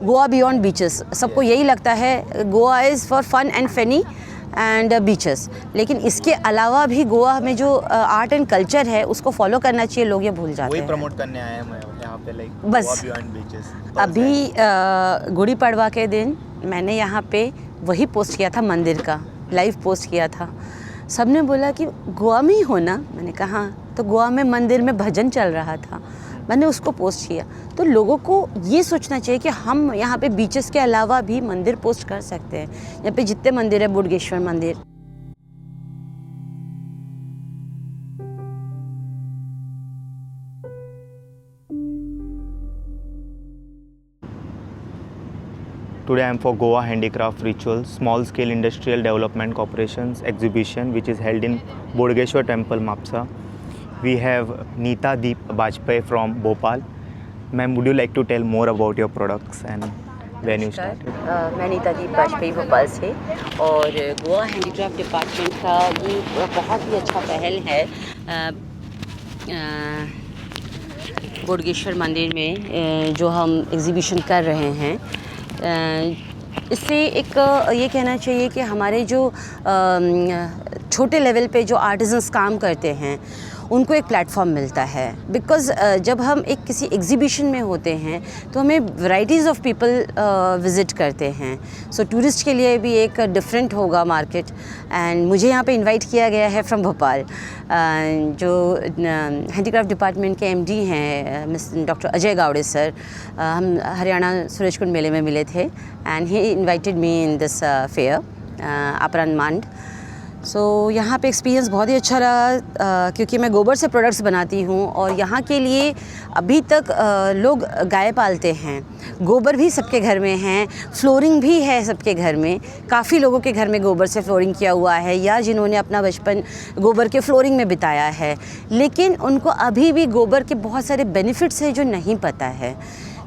Goa beyond beaches, सबको यही लगता है Goa is for fun and funny and beaches, लेकिन इसके अलावा भी गोवा में जो आर्ट एंड कल्चर है उसको फॉलो करना चाहिए, लोग ये भूल जाते हैं। वही प्रमोट करने आए हैं यहाँ पे, लाइक बस। Goa beyond beaches. अभी गुड़ी पड़वा के दिन मैंने यहाँ पे वही पोस्ट किया था, मंदिर का लाइव पोस्ट किया था। सबने बोला कि गोवा में ही हो ना, मैंने कहा हाँ। तो गोवा में मंदिर में भजन चल रहा था, मैंने उसको पोस्ट किया। तो लोगों को ये सोचना चाहिए कि हम यहाँ पे बीचेस के अलावा भी मंदिर पोस्ट कर सकते हैं। यहाँ पे जितने मंदिर है, बुडगेश्वर मंदिर, Today I am for Goa Handicraft Rituals Small Scale Industrial Development Corporation's exhibition, which is held in Bodgeshwar Temple, Mapsa. We have Neeta Deep Bajpai from Bhopal. Ma'am, would you like to tell more about your products and when you started? मैं नीता दीप बाजपेयी भोपाल से, और Goa handicraft department का ये बहुत ही अच्छा पहल है बोडगेश्वर मंदिर में जो हम एग्ज़िबिशन कर रहे हैं। इससे एक ये कहना चाहिए कि हमारे जो छोटे लेवल पे जो आर्टिजन्स काम करते हैं उनको एक प्लेटफॉर्म मिलता है। बिकॉज़ जब हम एक किसी एग्ज़िबिशन में होते हैं तो हमें वैराइटीज़ ऑफ पीपल विज़िट करते हैं। सो टूरिस्ट के लिए भी एक डिफरेंट होगा मार्केट। एंड मुझे यहाँ पे इनवाइट किया गया है फ्रॉम भोपाल। जो हैंडीक्राफ्ट डिपार्टमेंट के एमडी हैं miss doctor Ajay Gawade sir, हम हरियाणा सूरजकुंड मेले में मिले थे and he invited me in this fair अपरान मांड। सो यहाँ पे एक्सपीरियंस बहुत ही अच्छा रहा क्योंकि मैं गोबर से प्रोडक्ट्स बनाती हूँ और यहाँ के लिए अभी तक लोग गाय पालते हैं। गोबर भी सबके घर में है, फ्लोरिंग भी है सबके घर में। काफ़ी लोगों के घर में गोबर से फ्लोरिंग किया हुआ है या जिन्होंने अपना बचपन गोबर के फ्लोरिंग में बिताया है, लेकिन उनको अभी भी गोबर के बहुत सारे बेनिफिट्स हैं जो नहीं पता है।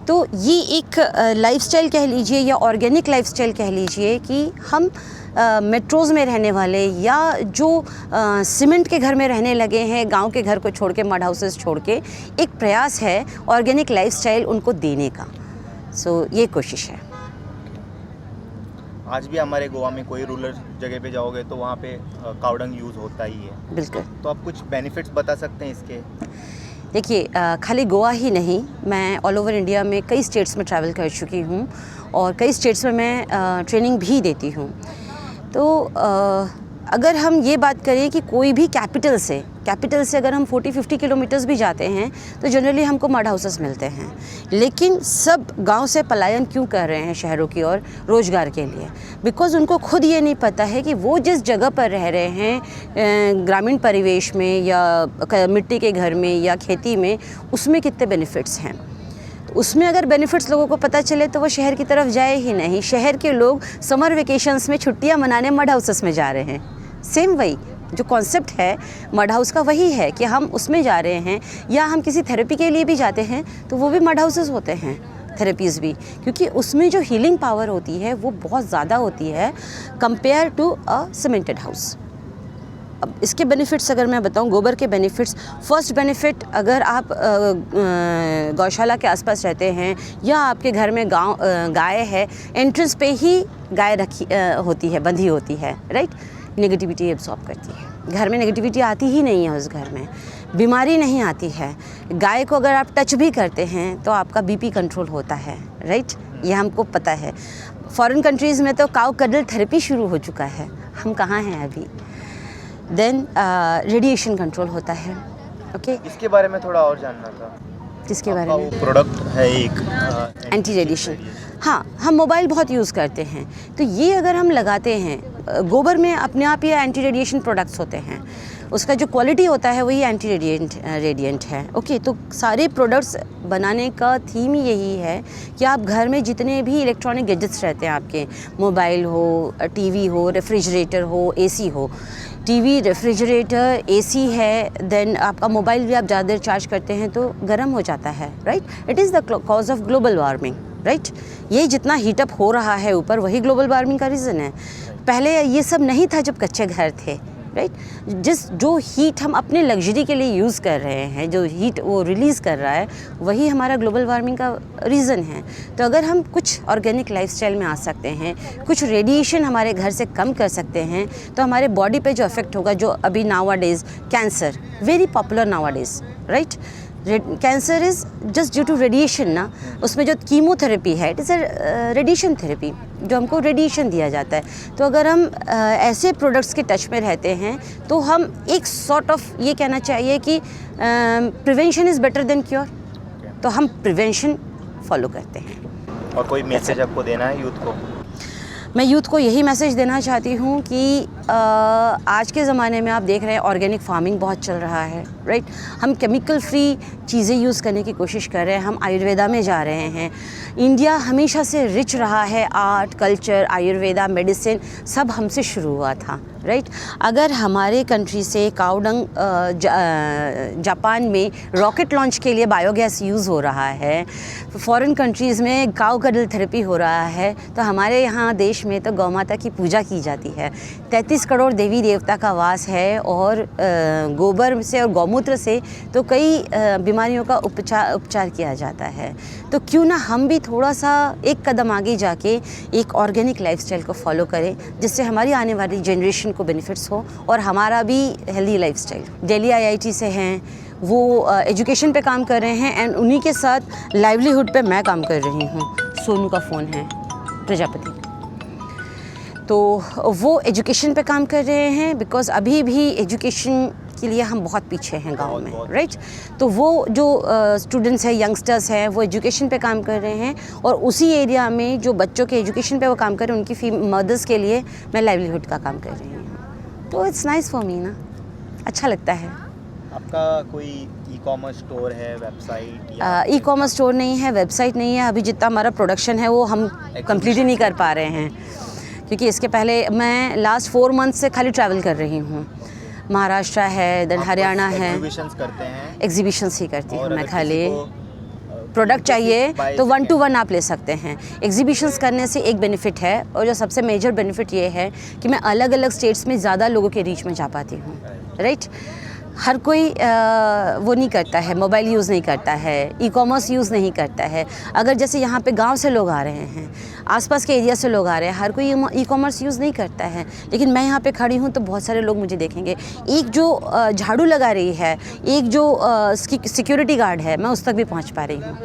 तो ये एक लाइफस्टाइल कह लीजिए या ऑर्गेनिक लाइफस्टाइल कह लीजिए कि हम मेट्रोज़ में रहने वाले या जो सीमेंट के घर में रहने लगे हैं, गांव के घर को छोड़ के, मड हाउसेस छोड़ के, एक प्रयास है ऑर्गेनिक लाइफस्टाइल उनको देने का। सो ये कोशिश है। आज भी हमारे गोवा में कोई रूरल जगह पे जाओगे तो वहाँ पे कावडंग यूज़ होता ही है। बिल्कुल। तो आप कुछ बेनिफिट्स बता सकते हैं इसके? देखिए, खाली गोवा ही नहीं, मैं ऑल ओवर इंडिया में कई स्टेट्स में ट्रैवल कर चुकी हूँ और कई स्टेट्स में मैं ट्रेनिंग भी देती हूँ। तो अगर हम ये बात करें कि कोई भी कैपिटल से अगर हम 40-50 किलोमीटर्स भी जाते हैं तो जनरली हमको मड हाउसेस मिलते हैं, लेकिन सब गांव से पलायन क्यों कर रहे हैं शहरों की ओर रोज़गार के लिए? बिकॉज़ उनको खुद ये नहीं पता है कि वो जिस जगह पर रह रहे हैं ग्रामीण परिवेश में या मिट्टी के घर में या खेती में, उसमें कितने बेनिफिट्स हैं। उसमें अगर बेनिफिट्स लोगों को पता चले तो वो शहर की तरफ जाए ही नहीं। शहर के लोग समर वेकेशंस में छुट्टियां मनाने मड हाउसेस में जा रहे हैं। सेम वही जो कॉन्सेप्ट है मड हाउस का वही है कि हम उसमें जा रहे हैं, या हम किसी थेरेपी के लिए भी जाते हैं तो वो भी मड हाउसेस होते हैं, थेरेपीज़ भी, क्योंकि उसमें जो हीलिंग पावर होती है वो बहुत ज़्यादा होती है compare to a cemented house. अब इसके बेनिफिट्स अगर मैं बताऊं, गोबर के बेनिफिट्स, फर्स्ट बेनिफिट, अगर आप गौशाला के आसपास रहते हैं या आपके घर में गाय है, एंट्रेंस पे ही गाय रखी होती है, बंधी होती है, राइट? नेगेटिविटी एब्सॉर्ब करती है। घर में नेगेटिविटी आती ही नहीं है, उस घर में बीमारी नहीं आती है। गाय को अगर आप टच भी करते हैं तो आपका बीपी कंट्रोल होता है, राइट? ये हमको पता है। फॉरेन कंट्रीज़ में तो काउ कडल थेरेपी शुरू हो चुका है, हम कहाँ हैं अभी। देन रेडिएशन कंट्रोल होता है। ओके, इसके बारे में थोड़ा और जानना था। किसके बारे में? प्रोडक्ट है एक एंटी रेडिएशन। हाँ, हम मोबाइल बहुत यूज़ करते हैं, तो ये अगर हम लगाते हैं, गोबर में अपने आप ये एंटी रेडिएशन प्रोडक्ट्स होते हैं, उसका जो क्वालिटी होता है वही एंटी रेडिएंट है। ओके, तो सारे प्रोडक्ट्स बनाने का थीम ही यही है कि आप घर में जितने भी इलेक्ट्रॉनिक गैजेट्स रहते हैं आपके, मोबाइल हो, टीवी हो, रेफ्रिजरेटर हो, एसी हो, टीवी, रेफ्रिजरेटर, एसी है, देन आपका मोबाइल भी आप ज़्यादा देर चार्ज करते हैं तो गर्म हो जाता है, right? It is the cause of global warming, right? ये जितना हीटअप हो रहा है ऊपर, वही ग्लोबल वार्मिंग का रीज़न है। पहले ये सब नहीं था जब कच्चे घर थे, राइट। जो हीट हम अपने लग्जरी के लिए यूज़ कर रहे हैं, जो हीट वो रिलीज़ कर रहा है, वही हमारा ग्लोबल वार्मिंग का रीज़न है। तो अगर हम कुछ ऑर्गेनिक लाइफस्टाइल में आ सकते हैं, कुछ रेडिएशन हमारे घर से कम कर सकते हैं, तो हमारे बॉडी पे जो इफेक्ट होगा, जो अभी nowadays cancer very popular nowadays, right. Cancer is just due to radiation ना। उसमें जो कीमोथेरेपी है, it is a radiation therapy, जो हमको रेडिएशन दिया जाता है। तो अगर हम ऐसे प्रोडक्ट्स के टच में रहते हैं, तो हम एक सॉर्ट ऑफ ये कहना चाहिए कि prevention is better than cure. तो हम प्रिवेंशन फॉलो करते हैं। और कोई मैसेज आपको देना है यूथ को? मैं यूथ को यही मैसेज देना चाहती हूँ कि आज के ज़माने में आप देख रहे हैं ऑर्गेनिक फार्मिंग बहुत चल रहा है, राइट। हम केमिकल फ्री चीज़ें यूज़ करने की कोशिश कर रहे हैं, हम आयुर्वेदा में जा रहे हैं। इंडिया हमेशा से रिच रहा है, आर्ट, कल्चर, आयुर्वेदा, मेडिसिन सब हमसे शुरू हुआ था, राइट। अगर हमारे कंट्री से काउडंग जापान में रॉकेट लॉन्च के लिए बायोगैस यूज़ हो रहा है, फॉरेन कंट्रीज़ में काऊ कडल थेरेपी हो रहा है, तो हमारे यहाँ देश में तो गौ माता की पूजा की जाती है। 33 करोड़ देवी देवता का वास है, और गोबर से और गौमूत्र से तो कई बीमारियों का उपचार किया जाता है। तो क्यों ना हम भी थोड़ा सा एक कदम आगे जाके एक ऑर्गेनिक लाइफस्टाइल को फॉलो करें, जिससे हमारी आने वाली जनरेशन को बेनिफिट्स हो और हमारा भी हेल्दी लाइफस्टाइल। दिल्ली IIT से हैं, वो एजुकेशन पे काम कर रहे हैं, एंड उन्हीं के साथ लाइवलीहुड पे मैं काम कर रही हूँ। सोनू का फ़ोन है, प्रजापति। तो वो एजुकेशन पे काम कर रहे हैं, बिकॉज़ अभी भी एजुकेशन के लिए हम बहुत पीछे हैं गांव में, राइट। तो वो जो स्टूडेंट्स हैं, यंगस्टर्स हैं, वो एजुकेशन पे काम कर रहे हैं, और उसी एरिया में जो बच्चों के एजुकेशन पे वो काम कर रहे हैं, उनकी मदर्स के लिए मैं लाइवलीहुड का काम कर रही हूँ। तो इट्स नाइस फॉर मी ना, अच्छा लगता है। आपका कोई ई-कॉमर्स स्टोर है, वेबसाइट? ई-कॉमर्स स्टोर नहीं है, वेबसाइट नहीं है। अभी जितना हमारा प्रोडक्शन है वो हम कंप्लीट ही नहीं कर पा रहे हैं, क्योंकि इसके पहले मैं लास्ट 4 मंथ से खाली ट्रैवल कर रही हूँ। महाराष्ट्र है, देन हरियाणा है। एग्जीबिशंस करते हैं? एग्जीबिशंस ही करती हूँ मैं। खाली प्रोडक्ट चाहिए तो 1 to 1 आप ले सकते हैं। एग्जीबिशंस करने से एक बेनिफिट है, और जो सबसे मेजर बेनिफिट ये है कि मैं अलग अलग स्टेट्स में ज़्यादा लोगों के रीच में जा पाती हूँ, राइट। हर कोई वो नहीं करता है, मोबाइल यूज़ नहीं करता है, ई-कॉमर्स यूज़ नहीं करता है। अगर जैसे यहाँ पे गांव से लोग आ रहे हैं, आसपास के एरिया से लोग आ रहे हैं, हर कोई ई-कॉमर्स यूज़ नहीं करता है। लेकिन मैं यहाँ पे खड़ी हूँ तो बहुत सारे लोग मुझे देखेंगे। एक जो झाड़ू लगा रही है, एक जो सिक्योरिटी गार्ड है, मैं उस तक भी पहुँच पा रही हूँ,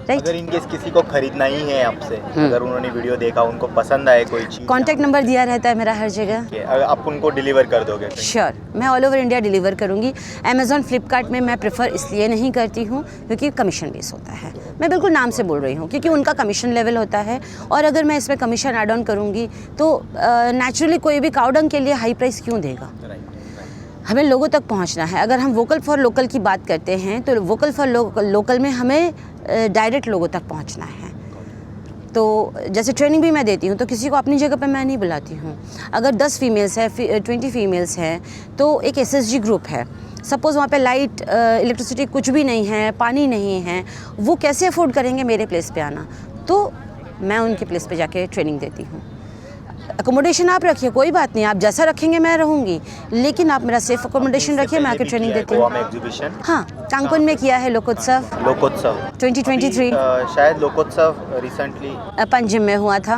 राइट। अगर इनकेस किसी को खरीदना ही है आपसे, अगर उन्होंने वीडियो देखा, उनको पसंद आए कोई चीज़, कॉन्टैक्ट नंबर दिया रहता है मेरा हर जगह। आप उनको डिलीवर कर दोगे? श्योर, मैं ऑल ओवर इंडिया डिलीवर करूँगी। अमेज़ॉन, फ्लिपकार्ट में मैं प्रेफर इसलिए नहीं करती हूँ क्योंकि कमीशन बेस होता है। मैं बिल्कुल नाम से बोल रही हूँ, क्योंकि उनका कमीशन लेवल होता है, और अगर मैं इसमें कमीशन ऐड ऑन करूँगी तो नेचुरली कोई भी काउडंग के लिए हाई प्राइस क्यों देगा। हमें लोगों तक पहुंचना है। अगर हम वोकल फॉर लोकल की बात करते हैं, तो वोकल फॉर लोकल में हमें डायरेक्ट लोगों तक पहुंचना है। तो जैसे ट्रेनिंग भी मैं देती हूँ, तो किसी को अपनी जगह पे मैं नहीं बुलाती हूँ। अगर 10 फीमेल्स है, 20 फीमेल्स हैं, तो एक SSG ग्रुप है। सपोज़ वहाँ पे लाइट, इलेक्ट्रिसिटी कुछ भी नहीं है, पानी नहीं है, वो कैसे अफोर्ड करेंगे मेरे प्लेस पे आना। तो मैं उनके प्लेस पे जाके ट्रेनिंग देती हूँ। अकोमोडेशन आप रखिए, कोई बात नहीं, आप जैसा रखेंगे मैं रहूँगी, लेकिन आप मेरा सेफ अकोमोडेशन रखिए, मैं आके ट्रेनिंग देती हूँ। एग्जीबिशन? हाँ, कांकुन में किया है लोकोत्सव 2023। शायद लोकोत्सव रिसेंटली पंजिम में हुआ था।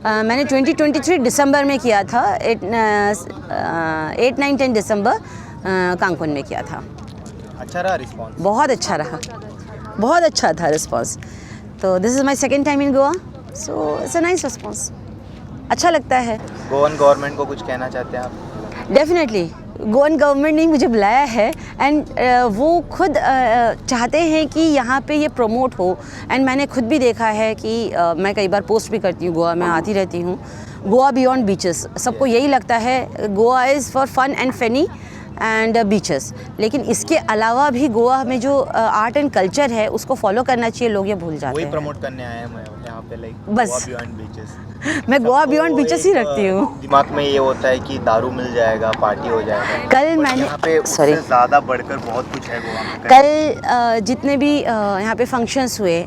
मैंने 2023 दिसंबर में किया था, 8, 9, 10 दिसंबर कांकुन में किया था। अच्छा रहा रिस्पॉन्स? बहुत अच्छा रहा, बहुत अच्छा था रिस्पॉन्स। तो this is my second time in Goa, so it's a nice response, अच्छा लगता है। गोवन गवर्नमेंट को कुछ कहना चाहते हैं आप? डेफिनेटली, गोवन गवर्नमेंट ने मुझे बुलाया है, एंड वो खुद चाहते हैं कि यहाँ पे ये प्रमोट हो। एंड मैंने खुद भी देखा है कि मैं कई बार पोस्ट भी करती हूँ, गोवा में आती रहती हूँ। गोवा बियॉन्ड बीचेस, सबको यही लगता है Goa is for fun and funny and beaches, लेकिन इसके अलावा भी गोवा में जो आर्ट एंड कल्चर है उसको फॉलो करना चाहिए। लोग ये भूल जाते हैं। वही प्रमोट करने आए हैं मैं यहाँ पे, लाइक बस गोवा बियॉन्ड बीचेस। मैं गोवा बियॉन्ड बीचेस ही रखती हूँ। दिमाग में ये होता है कि दारू मिल जाएगा, पार्टी हो जाएगा। कल मैंने यहाँ पे उससे ज़्यादा बढ़कर बहुत कुछ है गोवा में। कल जितने भी यहाँ पे फंक्शंस हुए,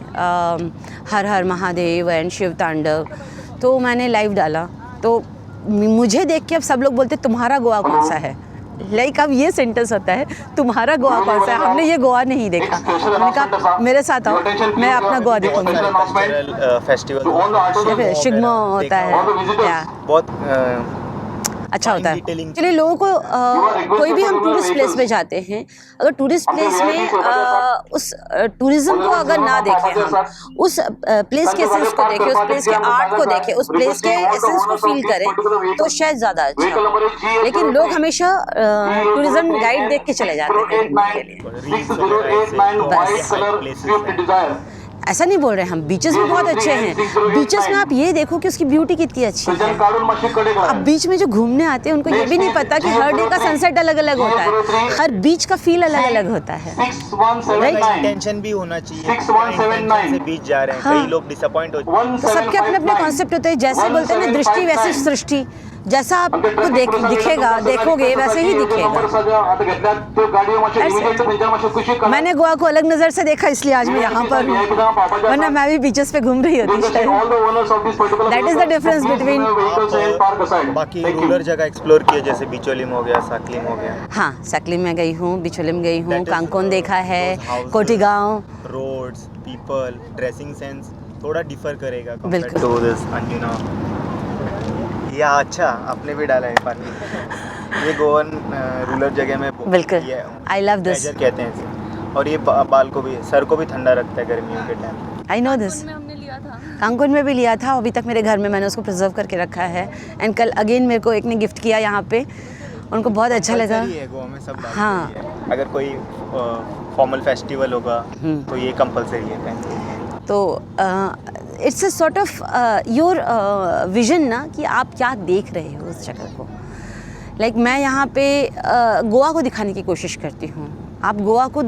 हर हर महादेव एंड शिव तांडव, तो मैंने लाइव डाला, तो मुझे देख के अब सब लोग बोलते तुम्हारा गोवा कौन सा है, लाइक अब ये सेंटेंस होता है तुम्हारा गोवा कौन सा है, हमने ये गोवा नहीं देखा। मैंने कहा मेरे साथ आओ, मैं अपना गोवा दिखाऊंगा। फेस्टिवल शिग्मो होता है, या बहुत अच्छा होता है। चलिए लोगों को कोई भी हम टूरिस्ट प्लेस में जाते हैं, अगर टूरिस्ट प्लेस में उस टूरिज्म को अगर ना देखें, हम उस प्लेस के एसेंस को देखें, उस प्लेस के आर्ट को देखें, उस प्लेस के एसेंस को फील करें, तो शायद ज़्यादा अच्छा। लेकिन लोग हमेशा टूरिज्म गाइड देख के चले जाते हैं घूमने के लिए। ऐसा नहीं बोल रहे हम, बीचेस भी बहुत अच्छे हैं। बीचेस में आप ये देखो कि उसकी ब्यूटी कितनी अच्छी है। अब बीच में जो घूमने आते हैं उनको ये भी नहीं पता कि हर डे का सनसेट अलग अलग होता है, हर बीच का फील अलग अलग होता है। इंटेंशन भी होना चाहिए, इंटेंशन से बीच जा रहे हैं, कई लोग डिसअपॉइंट हो जाते हैं। तो सबके अपने अपने कॉन्सेप्ट होते हैं। जैसे बोलते हैं ना, दृष्टि वैसी सृष्टि, जैसा आपको दिखेगा, देखोगे वैसे ही दिखेगा। मैंने गोवा को अलग नज़र से देखा, इसलिए आज मैं यहाँ पर हूँ, वरना मैं भी बीचेस पे घूम रही होती। That is the difference between. बाकी रूरल जगह एक्सप्लोर किए, जैसे बिचोलिम हो गया, साकलिम हो गया। हाँ, साकलिम में गई हूँ, बिचोलिम गई हूँ, कांकोन देखा है, Cotigao. Roads, people, dressing sense थोड़ा डिफर करेगा बिल्कुल। To this Anjuna. या अच्छा, आपने भी डाला है पानी। ये गोवन रूरल जगह में बिल्कुल, आई लव दिस कहते हैं इसे। और ये बाल को भी, सर को भी ठंडा रखता है गर्मियों के time. I know this. Cancun में भी लिया था, अभी तक मेरे घर में मैंने उसको प्रिजर्व करके रखा है। एंड कल अगेन मेरे को एक ने गिफ्ट किया यहाँ पे, उनको बहुत अच्छा लगा। गोवा में सब हाँ, अगर कोई फॉर्मल फेस्टिवल होगा तो ये कंपलसरी है। तो it's a sort of your vision ना, कि आप क्या देख रहे हो उस जगह को। लाइक मैं यहाँ पे गोवा को दिखाने की कोशिश करती हूँ। आप गोवा को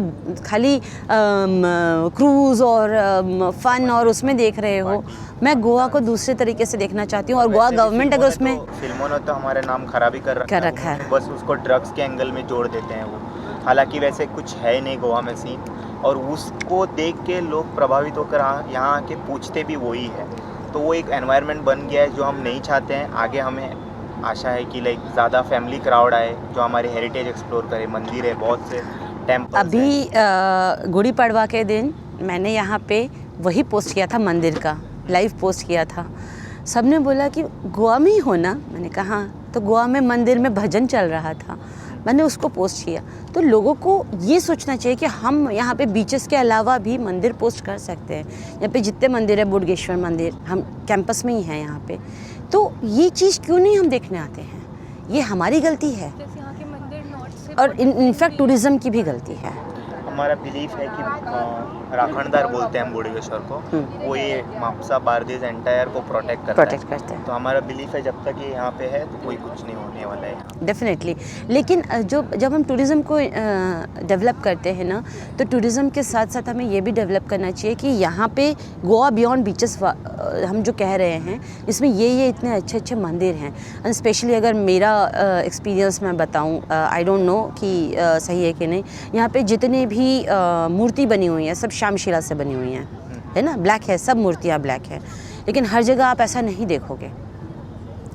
खाली क्रूज़ और फन और उसमें देख रहे हो, मैं गोवा को दूसरे तरीके से देखना चाहती हूँ। और गोवा गवर्नमेंट अगर उसमें फिल्मों ने तो हमारे नाम खराब ही कर रखा है, बस उसको ड्रग्स के एंगल में जोड़ देते हैं वो। हालांकि वैसे कुछ है नहीं गोवा में सीन, और उसको देख के लोग प्रभावित होकर यहाँ आके पूछते भी वही है। तो वो एक एनवायरनमेंट बन गया है जो हम नहीं चाहते हैं। आगे हमें आशा है कि लाइक ज़्यादा फैमिली क्राउड आए जो हमारे हेरिटेज एक्सप्लोर करे। मंदिर है, बहुत से टेम्पल। अभी गुड़ी पड़वा के दिन मैंने यहाँ पे वही पोस्ट किया था, मंदिर का लाइव पोस्ट किया था। सबने बोला कि गोवा में ही हो ना, मैंने कहा तो गोवा में मंदिर में भजन चल रहा था, मैंने उसको पोस्ट किया। तो लोगों को ये सोचना चाहिए कि हम यहाँ पे बीचेस के अलावा भी मंदिर पोस्ट कर सकते हैं। यहाँ पे जितने मंदिर है, बोडगेश्वर मंदिर हम कैंपस में ही हैं यहाँ पे, तो ये चीज़ क्यों नहीं हम देखने आते हैं? ये हमारी गलती है, और इनफैक्ट टूरिज़्म की भी गलती है। हमारा बिलीफ है कि राखणदार बोलते हैं हम बोडगेश्वर को, वो ये मापसा बारदेस एंटायर को प्रोटेक्ट करते हैं। तो हमारा बिलीफ है जब तक ये यहाँ पे है तो कोई कुछ नहीं होने वाला है। डेफिनेटली। लेकिन जब हम टूरिज़्म को डेवलप करते हैं ना, तो टूरिज़्म के साथ साथ हमें ये भी डेवलप करना चाहिए कि यहाँ पे गोवा बियॉन्ड बीचेस हम जो कह रहे हैं, इसमें ये इतने अच्छे अच्छे मंदिर हैं। एंड स्पेशली अगर मेरा एक्सपीरियंस मैं बताऊँ, आई डोंट नो कि सही है कि नहीं, यहाँ पे जितने भी मूर्ति बनी हुई हैं सब श्यामशिला से बनी हुई हैं, है ना, ब्लैक है, सब मूर्तियाँ ब्लैक है। लेकिन हर जगह आप ऐसा नहीं देखोगे,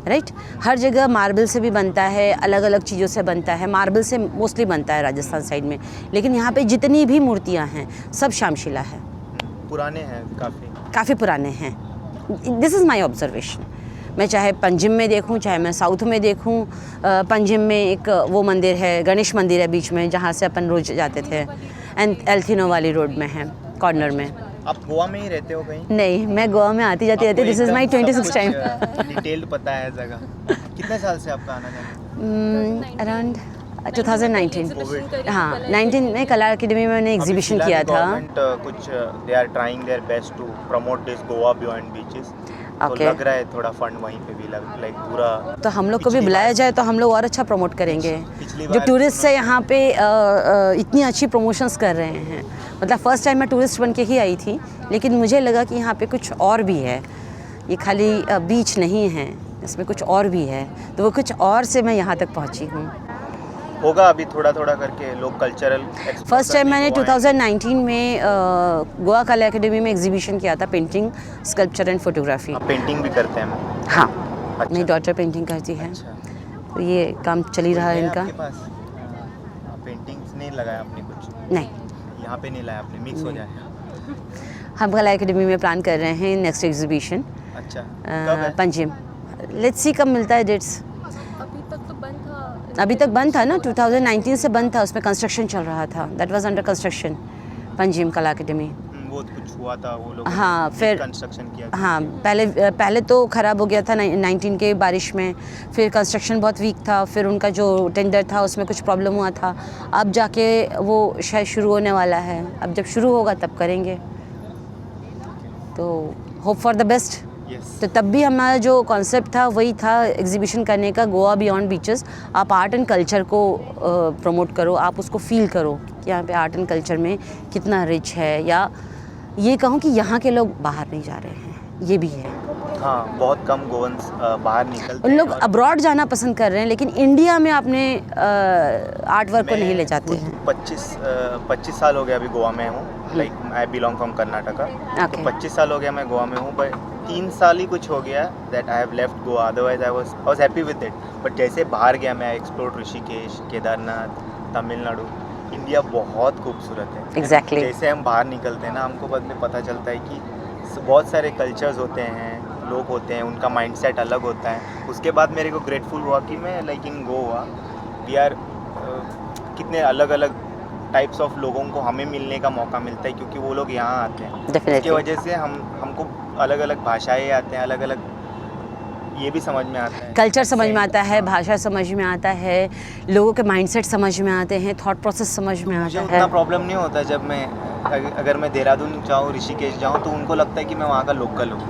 राइट। हर जगह मार्बल से भी बनता है, अलग अलग चीज़ों से बनता है। मार्बल से मोस्टली बनता है राजस्थान साइड में, लेकिन यहाँ पे जितनी भी मूर्तियाँ हैं सब श्यामशिला है। पुराने हैं, काफ़ी पुराने हैं। This is my observation. मैं चाहे पंजिम में देखूं, चाहे मैं साउथ में देखूं। पंजिम में एक वो मंदिर है, गणेश मंदिर है बीच में, जहाँ से अपन रोज जाते थे। एंड एल्थिनो वाली रोड में है, कॉर्नर में। आप गोवा में ही रहते हो कहीं? नहीं, मैं गोवा में आती जाती रहती। This is my 26th time. Detailed पता है जगह। कितने साल से आपका आना जाना? अराउंड 2019। हाँ, 19 में कला अकेडमी में मैंने एग्जीबिशन किया था। कुछ they are trying their best to promote this Goa beyond beaches. तो लग रहा है थोड़ा फंड वहीं पे भी लाइक पूरा। तो हम लोग को भी बुलाया जाए तो हम लोग और अच्छा प्रमोट करेंगे। जो टूरिस्ट है यहाँ पे इतनी अच्छी प्रमोशंस कर रहे हैं। मतलब फ़र्स्ट टाइम मैं टूरिस्ट बन के ही आई थी, लेकिन मुझे लगा कि यहाँ पे कुछ और भी है, ये खाली बीच नहीं है, इसमें कुछ और भी है। तो वो कुछ और से मैं यहाँ तक पहुँची हूँ। होगा अभी थोड़ा थोड़ा करके लोग कल्चरल। फर्स्ट टाइम मैंने 2019 में गोवा कला अकेडमी में एग्जीबिशन किया था, painting, sculpture and photography. Painting भी करते हैं? हाँ, मेरी डॉटर पेंटिंग करती है, अच्छा, तो ये काम चल ही रहा है इनका। आपके पास पेंटिंग्स नहीं लगाया आपने कुछ? नहीं, यहाँ पे नहीं लाया आपने, मिक्स हो जाए। हम कला एकेडमी में प्लान कर रहे हैं नेक्स्ट एग्जीबिशन अच्छा, कब है? पंजिम। लेट्स सी कब मिलता है डेट्स। अभी तक तो बंद था। अभी तक बंद था ना, 2019 से बंद था, उसमें कंस्ट्रक्शन चल रहा था, that was under construction Panjim कला एकेडमी। वो कुछ हुआ था, वो लोग हाँ, फिर कंस्ट्रक्शन किया। हाँ, पहले तो ख़राब हो गया था 19 के बारिश में, फिर कंस्ट्रक्शन बहुत वीक था, फिर उनका जो टेंडर था उसमें कुछ प्रॉब्लम हुआ था, अब जाके वो शायद शुरू होने वाला है, अब जब शुरू होगा तब करेंगे, तो hope for the best. Yes, तो तब भी हमारा जो कॉन्सेप्ट था वही था एग्जीबिशन करने का, गोवा बियॉन्ड बीचेस। आप आर्ट एंड कल्चर को प्रमोट करो, आप उसको फील करो कि यहाँ पे आर्ट एंड कल्चर में कितना रिच है, या ये कहूँ कि यहाँ के लोग बाहर नहीं जा रहे हैं, ये भी है। हाँ, बहुत कम गोवंस बाहर निकलते उन हैं लोग और अब्रॉड जाना पसंद कर रहे हैं, लेकिन इंडिया में अपने आर्ट वर्क को नहीं ले जाते हैं। 25 साल हो गया अभी गोवा में हूँ, like I belong from Karnataka. Okay. तो 25 साल हो गया मैं गोवा में हूँ, बट 3 साल ही कुछ हो गया that I have left Goa, otherwise I was happy with it. But जैसे बाहर गया मैं, एक्सप्लोर ऋषिकेश, केदारनाथ, तमिलनाडु, इंडिया बहुत खूबसूरत है। Exactly. जैसे हम बाहर निकलते हैं ना, हमको बाद में पता चलता है कि बहुत सारे कल्चर्स होते हैं, लोग होते हैं, उनका माइंडसेट अलग होता है। उसके बाद मेरे को ग्रेटफुल हुआ कि मैं like in Goa we are कितने अलग अलग टाइप्स ऑफ लोगों को हमें मिलने का मौका मिलता है, क्योंकि वो लोग यहाँ आते हैं। इसकी डेफिनेटली वजह से हमको अलग अलग भाषाएं आते हैं, अलग अलग ये भी समझ में आता है, कल्चर समझ में आता है, भाषा समझ में आता है, लोगों के माइंडसेट समझ में आते हैं, थॉट प्रोसेस समझ में मुझे आता उतना है। प्रॉब्लम नहीं होता जब मैं अगर मैं देहरादून जाऊँ, ऋषिकेश जाऊँ, तो उनको लगता है कि मैं वहाँ का लोकल हूँ,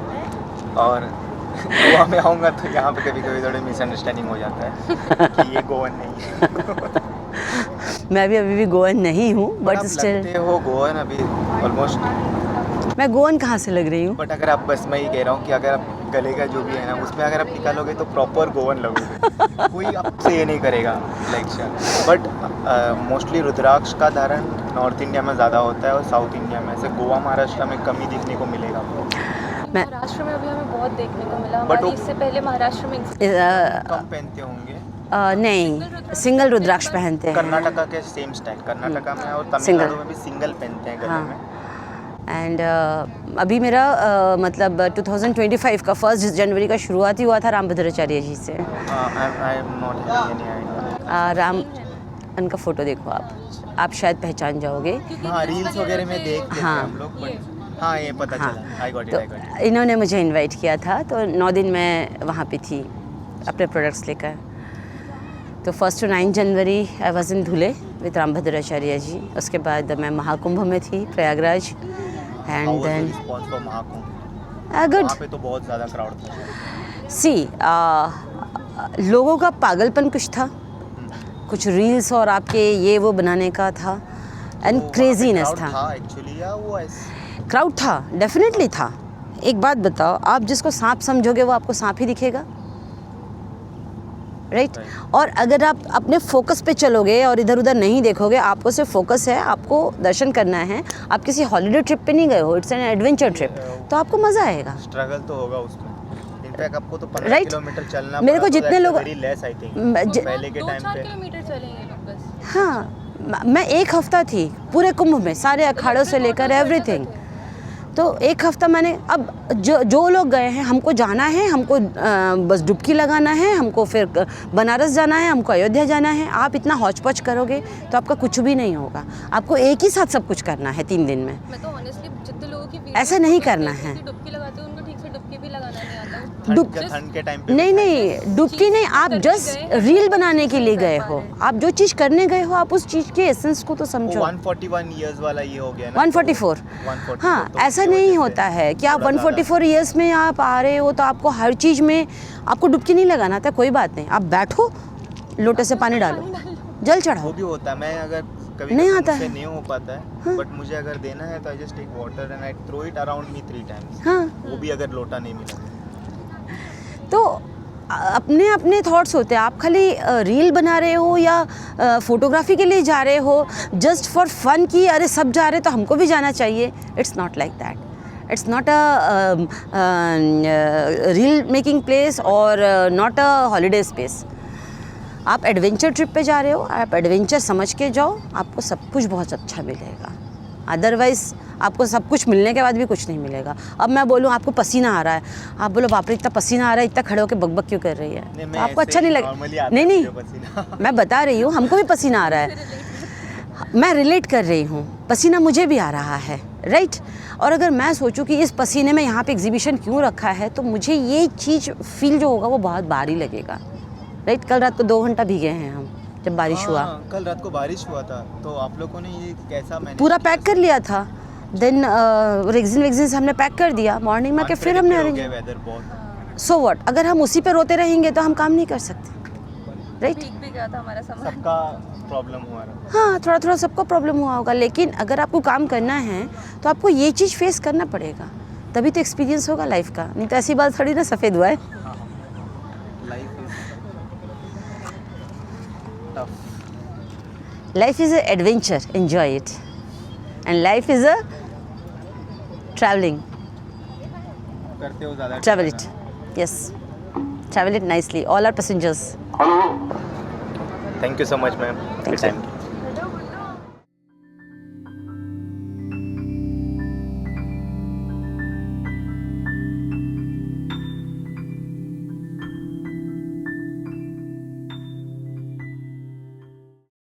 और गोवा में आऊँगा तो यहाँ पे कभी कभी थोड़ी मिसअंडरस्टैंडिंग हो जाता है कि ये गोवन नहीं है। मैं भी अभी भी गोवन नहीं हूँ, बट आप स्टिल लगते हो गोवन अभी ऑलमोस्ट। मैं गोवन कहाँ से लग रही हूँ? बट अगर आप, बस मैं ये कह रहा हूँ कि अगर आप गले का जो भी है ना, उसमें अगर आप निकालोगे तो प्रॉपर गोवन लगोगे। कोई आपसे ये नहीं करेगा लाइक। बट मोस्टली रुद्राक्ष का धारण नॉर्थ इंडिया में ज़्यादा होता है और साउथ इंडिया में, ऐसे गोवा महाराष्ट्र में कम ही दिखने को मिलेगा आपको। महाराष्ट्र में अभी हमें बहुत देखने को मिला। But हमारी वो- इससे पहले महाराष्ट्र में कम पहनते होंगे। नहीं, सिंगल रुद्राक्ष पहनते हैं। कर्नाटका के सेम स्टाइल, कर्नाटका में और Single. तमिलनाडु में भी सिंगल पहनते हैं गले हाँ। में। एंड अभी मेरा मतलब 2025 का 1 जनवरी का शुरुआत ही हुआ था रामभद्राचार्य जी से। I am not having any idea. Ram, उनका फ़ोटो देखो आप शायद पहचान जाओगे। हाँ, रील्स वगैरह में देख लेते हैं हाँ। हम लोग, बट हाँ, ये पता हाँ, चला। आई गॉट तो इट। इन्होंने मुझे इनवाइट किया था, तो 9 दिन मैं वहाँ पे थी अपने प्रोडक्ट्स लेकर। तो 1 to 9 January I was in Dhule with Rambhadracharya ji. उसके बाद मैं महाकुंभ में थी, Prayagraj. And then response for Mahakumbh, good. वहाँ पे तो बहुत ज़्यादा क्राउड था। सी लोगों का पागलपन कुछ था, कुछ रील्स और आपके ये वो बनाने का था, एंड क्रेजीनेस था। एक्चुअली, या वो ऐसे क्राउड था, डेफिनेटली था। एक बात बताओ, आप जिसको सांप समझोगे वो आपको सांप ही दिखेगा, राइट? और अगर आप अपने फोकस पे चलोगे और इधर उधर नहीं देखोगे, आपको सिर्फ फोकस है, आपको दर्शन करना है, आप किसी हॉलीडे ट्रिप पे नहीं गए हो, इट्स एन एडवेंचर ट्रिप, तो आपको मज़ा आएगा। स्ट्रगल तो होगा उसमें। इनफैक्ट आपको तो 15 Right. किलोमीटर चलना मेरे को पड़ा, तो जितने that's लोग- very less, I think. पहले के टाइम 2-4 पे किलोमीटर चलेंगे लोग बस। हाँ, मैं 1 हफ्ता थी पूरे कुंभ में, सारे अखाड़ों से लेकर एवरीथिंग। तो 1 हफ्ता मैंने, अब जो लोग गए हैं, हमको जाना है, हमको बस डुबकी लगाना है, हमको फिर बनारस जाना है, हमको अयोध्या जाना है। आप इतना हौच पौच करोगे तो आपका कुछ भी नहीं होगा। आपको एक ही साथ सब कुछ करना है 3 दिन में। मैं तो ऑनेस्टली जितने लोगों की ऐसा नहीं करना है। डुबकी लगाते हैं उनको ठीक से डुबकी भी लगाना नहीं आता। ठंड के टाइम पे नहीं नहीं, डुबकी नहीं, आप जस्ट रील बनाने के लिए गए हो। आप जो चीज़ करने गए हो, आप उस चीज़ के एसेंस को तो समझो। 141 इयर्स वाला ये हो गया ना, 144। 144, हाँ, तो ऐसा उसकी नहीं वजह से होता है कि आप थोड़ा 144 ईयर्स में आप आ रहे हो तो आपको हर चीज़ में आपको डुबकी नहीं लगाना था। कोई बात नहीं, आप बैठो, लोटे से पानी डालो, जल वो चढ़ाओ। भी होता है। मैं अगर कभी नहीं कभी आता मुझसे है। नहीं हो पाता है, बट मुझे अगर देना है तो I just take water and I throw it around me 3 times. हाँ, वो भी अगर लोटा नहीं मिला तो अपने अपने थॉट्स होते हैं। आप खाली रील बना रहे हो या फोटोग्राफी के लिए जा रहे हो जस्ट फॉर फन, की अरे सब जा रहे तो हमको भी जाना चाहिए। It's not like that, it's not a reel making place और नॉट अ हॉलीडे स्पेस। आप एडवेंचर ट्रिप पे जा रहे हो, आप एडवेंचर समझ के जाओ, आपको सब कुछ बहुत अच्छा मिलेगा। अदरवाइज़ आपको सब कुछ मिलने के बाद भी कुछ नहीं मिलेगा। अब मैं बोलूँ आपको पसीना आ रहा है, आप बोलो बाप रे इतना पसीना आ रहा है, इतना खड़े होकर बकबक क्यों कर रही है, तो आपको अच्छा नहीं लगेगा। नहीं नहीं, मैं बता रही हूँ, हमको भी पसीना आ रहा है, मैं रिलेट कर रही हूँ, पसीना मुझे भी आ रहा है, राइट। और अगर मैं सोचूं कि इस पसीने में यहाँ पे एग्जीबिशन क्यों रखा है, तो मुझे ये चीज़ फील जो होगा वो बहुत भारी लगेगा, राइट। कल रात को 2 घंटा भीगे हैं हम जब बारिश हुआ। कल रात को बारिश हुआ था, तो आप लोगों ने ये कैसा मैनेज पूरा पैक कर लिया था, देन रेगजिन से हमने पैक कर दिया, मॉर्निंग में के फिर हमने अरेंज। वेदर बहुत सो व्हाट, अगर हम उसी पे रोते रहेंगे तो हम काम नहीं कर सकते, राइट। भीग भी गया था हमारा सामान। सबका प्रॉब्लम हुआ रहा। हाँ, थोड़ा थोड़ा सबको प्रॉब्लम हुआ होगा, लेकिन अगर आपको काम करना है तो आपको ये चीज़ फेस करना पड़ेगा, तभी तो एक्सपीरियंस होगा लाइफ का। नहीं तो ऐसी बात थोड़ी ना सफ़ेद हुआ है। Life is tough. Life is an adventure, enjoy it. And life is a traveling. करते हो ज़्यादा Travel it. Yes. Travel it nicely. All our passengers. Thank you so much, ma'am. Thank you. Time.